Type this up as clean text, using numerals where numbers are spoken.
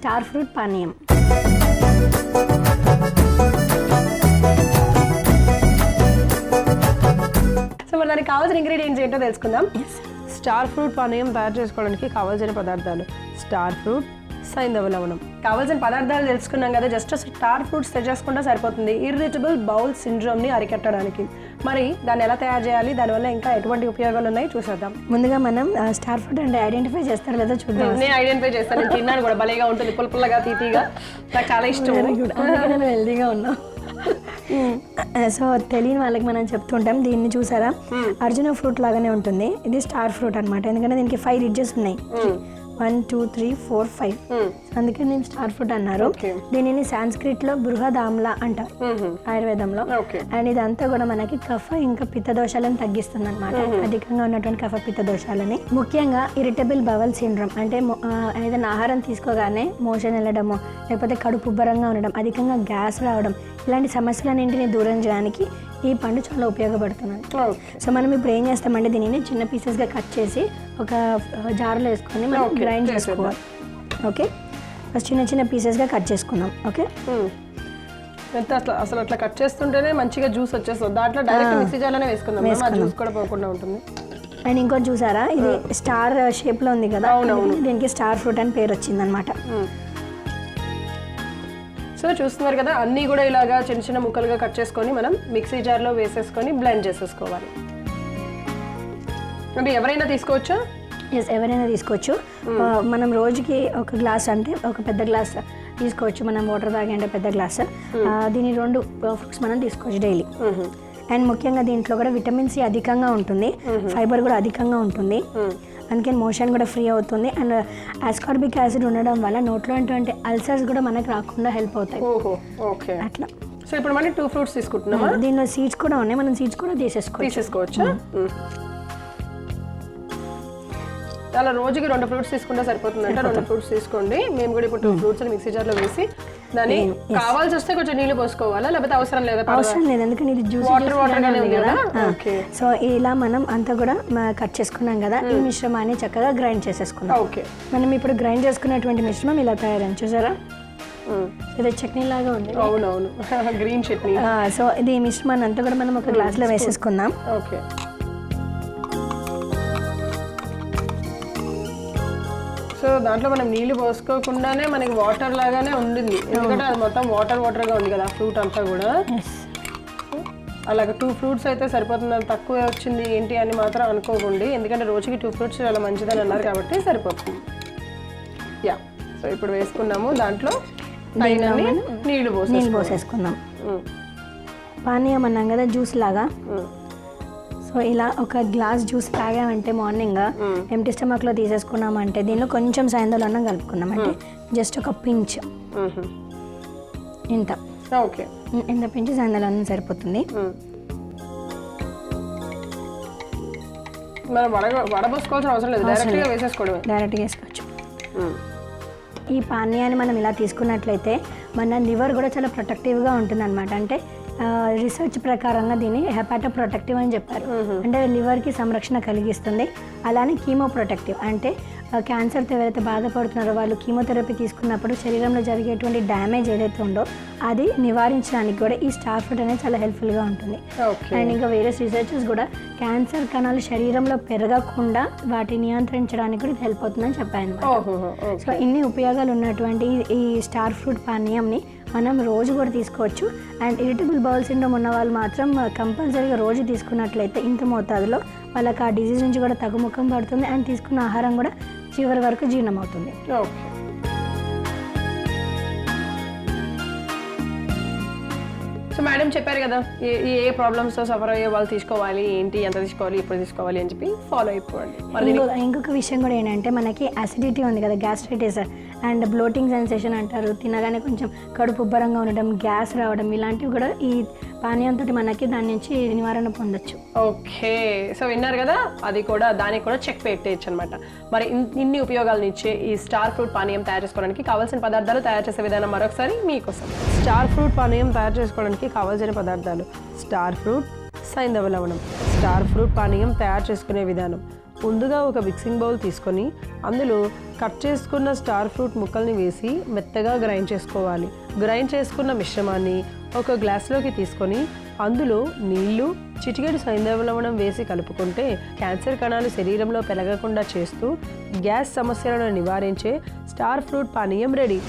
Star fruit పానీయం. So మరి దానికి కావాల్సిన ఇంగ్రీడియంట్స్ ఏంటో తెలుసుకుందాం. స్టార్ ఫ్రూట్ పానీయం తయారు చేసుకోవడానికి కావాల్సిన పదార్థాలు: స్టార్ ఫ్రూట్, సైంధవ లవణం. కావాల్సిన పదార్థాలు తెలుసుకున్నాం కదా, జస్ట్ స్టార్ ఫ్రూట్స్ తెచ్చేసుకుంటే సరిపోతుంది ఇర్రిటబుల్ బౌల్ సిండ్రోమ్ని అరికట్టడానికి. మరి దాన్ని ఎలా తయారు చేయాలి, దానివల్ల ఇంకా ఎటువంటి ఉపయోగాలు ఉన్నాయి చూసేద్దాం. ముందుగా మనం స్టార్ ఫ్రూట్ అంటే ఐడెంటిఫై చేస్తారు లేదా చూద్దాం. నేను ఐడెంటిఫై చేస్తాను, నేను తిన్నాను కూడా, భలేగా ఉంటుంది, పుల్లపుల్లగా తీతీగా, నాకు చాలా ఇష్టం. నేను హెల్తీగా ఉన్నా. సో తెలియని వాళ్ళకి మనం చెప్తుంటాం. దీన్ని చూసారా, అర్జున ఫ్రూట్ లాగానే ఉంటుంది. ఇది స్టార్ ఫ్రూట్ అనమాట, ఎందుకంటే దీనికి 5 రిడ్జెస్ ఉన్నాయి. 1 2 3 4 5. అందుకే నేను స్టార్ ఫ్రూట్ అన్నారు. దీనిని సాంస్క్రిట్ లో బృహదామ్ల అంటారు ఆయుర్వేదంలో. అండ్ ఇదంతా కూడా మనకి కఫ ఇంకా పిత్త దోషాలను తగ్గిస్తుంది అనమాట, అధికంగా ఉన్నటువంటి కఫ పిత్త దోషాలని. ముఖ్యంగా ఇరిటబుల్ బవల్ సిండ్రోమ్ అంటే ఏదైనా ఆహారం తీసుకోగానే మోషన్ వెళ్ళడము, లేకపోతే కడుపు ఉబ్బరంగా ఉండడం, అధికంగా గ్యాస్ రావడం, ఇలాంటి సమస్యలన్నింటినీ దూరం చేయడానికి ఈ పండు చాలా ఉపయోగపడుతుంది. సో మనం ఇప్పుడు ఏం చేస్తామంటే దీనిని చిన్న పీసెస్గా కట్ చేసి ఒక జార్లో వేసుకొని మనం గ్రైండ్ చేసుకోవాలి. ఓకే, ఫస్ట్ చిన్న చిన్న పీసెస్గా కట్ చేసుకుందాం. ఓకే, అసలు అట్లా కట్ చేస్తుంటేనే మంచిగా జ్యూస్ వచ్చేస్తుంది. దాంట్లో డైరెక్ట్ మిక్సీ జార్లోనే వేసుకుందాం, జ్యూస్ కూడా పోకుండా ఉంటుంది. అండ్ ఇంకోటి చూసారా, ఇది స్టార్ షేప్లో ఉంది కదా, దీనికి స్టార్ ఫ్రూట్ అని పేరు వచ్చింది అనమాట. సో చూస్తున్నారు కదా, అన్నీ కూడా ఇలాగా చిన్న చిన్న ముక్కలుగా కట్ చేసుకొని మనం మిక్సీ జార్లో వేసేసుకొని బ్లెండ్ చేసేసుకోవాలి. అంటే ఎవరైనా తీసుకోవచ్చా? ఎస్, ఎవరైనా తీసుకోవచ్చు. మనం రోజుకి ఒక గ్లాస్ అంటే ఒక పెద్ద గ్లాస్ తీసుకోవచ్చు. మనం వాటర్ తాగే పెద్ద గ్లాస్, దీని 2 ఫ్రూట్స్ మనం తీసుకోవచ్చు డైలీ. అండ్ ముఖ్యంగా దీంట్లో కూడా విటమిన్ సి అధికంగా ఉంటుంది, ఫైబర్ కూడా అధికంగా ఉంటుంది, అందుకని మోషన్ కూడా ఫ్రీ అవుతుంది. అండ్ ఆస్కార్బిక్ యాసిడ్ ఉండడం వల్ల నోట్లో ఉన్నటువంటి అల్సర్స్ కూడా మనకు రాకుండా హెల్ప్ అవుతాయి. అట్లా. సో ఇప్పుడు మనం 2 ఫ్రూట్స్ తీసుకుంటున్నాం. దీనిలో సీడ్స్ కూడా ఉన్నాయి, మనం సీడ్స్ కూడా తీసేసుకోవచ్చు. అలా రోజుకి 2 ఫ్రూట్స్ తీసుకుంటే సరిపోతుందంటే 2 ఫ్రూట్స్ తీసుకోండి. మేము కూడా ఇప్పుడు 2 ఫ్రూట్స్ మిక్సీ జార్లో వేసి దాన్ని కావాల్సి వస్తే కొంచెం నీళ్ళు పోసుకోవాలా, లేకపోతే అవసరం లేదా? అవసరం లేదు, ఎందుకంటే ఇది జ్యూస్ వాటర్ కదా. సో ఇలా మనం అంతా కూడా కట్ చేసుకున్నాం కదా, ఈ మిశ్రమాన్ని చక్కగా గ్రైండ్ చేసేసుకున్నాం. ఓకే, మనం ఇప్పుడు గ్రైండ్ చేసుకున్నటువంటి మిశ్రమం ఇలా తయారైంది, చూసారా? ఇది చట్నీ లాగా ఉంది. అవునవును, గ్రీన్ చట్నీ. సో ఇది మిశ్రమాన్ని అంతా కూడా మనం ఒక గ్లాస్లో వేసేసుకుందాం. ఓకే, సో దాంట్లో మనం నీళ్లు పోసుకోకుండానే మనకి వాటర్ లాగానే ఉండింది, ఎందుకంటే అది మొత్తం వాటర్గా ఉంది కదా ఫ్రూట్ అంతా కూడా. అలాగే 2 ఫ్రూట్స్ అయితే సరిపోతుంది, తక్కువ వచ్చింది ఏంటి అని మాత్రం అనుకోకండి, ఎందుకంటే రోజుకి 2 ఫ్రూట్స్ చాలా మంచిదని అన్నారు కాబట్టి సరిపోతుంది. యా, సో ఇప్పుడు వేసుకున్నాము, దాంట్లో నీళ్లు పోసేసుకుందాం. పానీయం అన్నాం కదా, జ్యూస్ లాగా. సో ఇలా ఒక గ్లాస్ జ్యూస్ తాగామంటే మార్నింగ్ ఎంటీ స్టమక్లో తీసేసుకున్నామంటే దీనిలో కొంచెం సాయంత్రం అన్నం కలుపుకున్నామంటే జస్ట్ ఒక పించ్, ఇంత పించ్ సాయంత్రం అన్నం సరిపోతుంది. వడపోసుకోవాల్సిన అవసరం లేదు, డైరెక్ట్గా వేసుకోవచ్చు. ఈ పానీయాన్ని మనం ఇలా తీసుకున్నట్లయితే మన లివర్ కూడా చాలా ప్రొటెక్టివ్గా ఉంటుంది అనమాట. అంటే రీసెర్చ్ ప్రకారంగా దీన్ని హెపాటో ప్రొటెక్టివ్ అని చెప్పారు, అంటే లివర్కి సంరక్షణ కలిగిస్తుంది. అలానే కీమో ప్రొటెక్టివ్ అంటే క్యాన్సర్తో ఎవరైతే బాధపడుతున్నారో వాళ్ళు కీమోథెరపీ తీసుకున్నప్పుడు శరీరంలో జరిగేటువంటి డ్యామేజ్ ఏదైతే ఉందో అది నివారించడానికి కూడా ఈ స్టార్ ఫ్రూట్ అనేది చాలా హెల్ప్ఫుల్గా ఉంటుంది. అండ్ ఇంకా వేరే రీసెర్చర్స్ కూడా క్యాన్సర్ కణాలు శరీరంలో పెరగకుండా వాటిని నియంత్రించడానికి కూడా ఇది హెల్ప్ అవుతుందని చెప్పారు. సో ఇన్ని ఉపయోగాలు ఉన్నటువంటి ఈ స్టార్ ఫ్రూట్ పానీయంని మనం రోజు కూడా తీసుకోవచ్చు. అండ్ ఇరిటబుల్ బౌల్ సిండ్రోమ్ ఉన్న వాళ్ళు మాత్రం కంపల్సరీగా రోజు తీసుకున్నట్లయితే ఇంత మోతాదులో వాళ్ళకి ఆ డిజీజ్ నుంచి కూడా తగ్గుముఖం పడుతుంది. అండ్ తీసుకున్న ఆహారం కూడా చివరి వరకు జీర్ణం అవుతుంది. ఓకే, సో మేడం చెప్పారు కదా ఏ ప్రాబ్లమ్స్తో సఫర్ అయ్యే వాళ్ళు తీసుకోవాలి, ఏంటి, ఎంత తీసుకోవాలి, ఎప్పుడు తీసుకోవాలి అని చెప్పి ఫాలో అయిపోండి. ఇంకొక విషయం కూడా ఏంటంటే మనకి అసిడిటీ ఉంది కదా, గ్యాస్ట్రైటిస్ అండ్ బ్లోటింగ్ సెన్సేషన్ అంటారు, తినగానే కొంచెం కడుపు ఉబ్బరంగా ఉండడం, గ్యాస్ రావడం, ఇలాంటివి కూడా ఈ పానీయంతో మనకి దాని నుంచి నివారణ పొందొచ్చు. ఓకే, సో విన్నారు కదా, దానికి కూడా చెక్ పెట్టేయచ్చు అనమాట. మరి ఇన్ని ఉపయోగాలను ఇచ్చే ఈ స్టార్ ఫ్రూట్ పానీయం తయారు చేసుకోవడానికి కావాల్సిన పదార్థాలు, తయారు చేసే విధానం మరొకసారి మీకోసం. స్టార్ ఫ్రూట్ పానీయం తయారు చేసుకోవడానికి కావాల్సిన పదార్థాలు: స్టార్ ఫ్రూట్, సైంధవ లవణం. స్టార్ ఫ్రూట్ పానీయం తయారు చేసుకునే విధానం: ముందుగా ఒక మిక్సింగ్ బౌల్ తీసుకొని అందులో కట్ చేసుకున్న స్టార్ ఫ్రూట్ ముక్కల్ని వేసి మెత్తగా గ్రైండ్ చేసుకోవాలి. గ్రైండ్ చేసుకున్న మిశ్రమాన్ని ఒక గ్లాస్లోకి తీసుకొని అందులో నీళ్లు, చిటికెడు సైంధవ లవణం వేసి కలుపుకుంటే క్యాన్సర్ కణాలు శరీరంలో పెరగకుండా చేస్తూ గ్యాస్ సమస్యలను నివారించే స్టార్ ఫ్రూట్ పానీయం రెడీ.